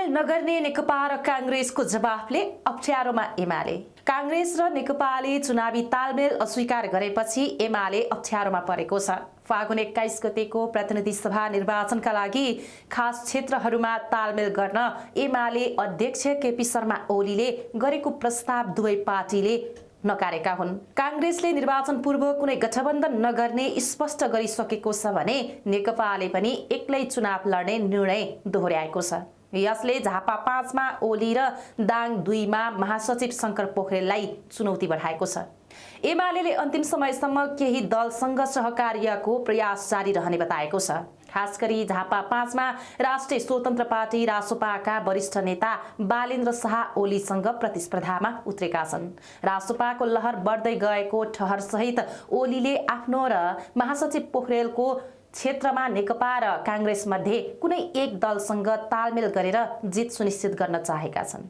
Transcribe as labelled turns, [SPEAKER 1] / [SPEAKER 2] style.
[SPEAKER 1] तालमेल नगर्ने नेकपा र कांग्रेसको जवाफले अप्ठ्यारोमा एमाले। कांग्रेस र नेकपाले चुनावी तालमेल अस्वीकार गरेपछि एमाले अप्ठ्यारोमा परेको छ। फागुन 21 गतेको प्रतिनिधि सभा निर्वाचनका लागि खास क्षेत्रहरूमा तालमेल गर्न एमाले अध्यक्ष केपी शर्मा ओलीले गरेको प्रस्ताव दुवै पार्टीले नकारेका हुन्। कांग्रेसले निर्वाचन पूर्व कुनै गठबन्धन नगर्ने स्पष्ट गरिसकेको छ भने नेकपाले पनि एक्लै चुनाव लड्ने निर्णय दोहोर्याएको छ। यसले झापा 5 मा ओली र दाङ 2 मा महासचिव शंकर पोखरेललाई चुनौती बढाएको छ। एमाले अन्तिम समयसम्म केही दलसँग सहकार्यको प्रयास जारी रहने बताएको छ। खास गरी झापा 5 मा राष्ट्रिय स्वतन्त्र पार्टी रासोपाका वरिष्ठ नेता बालेन्द्र शाह ओलीसँग प्रतिस्पर्धामा उत्रेका छन्। रासोपाको लहर बढ्दै गएको ठहर सहित ओलीले आफ्नो र महासचिव पोखरेलको क्षेत्रमा नेकपा र कांग्रेस मध्ये कुनै एक दलसँग तालमेल गरेर जित सुनिश्चित गर्न चाहेका छन्।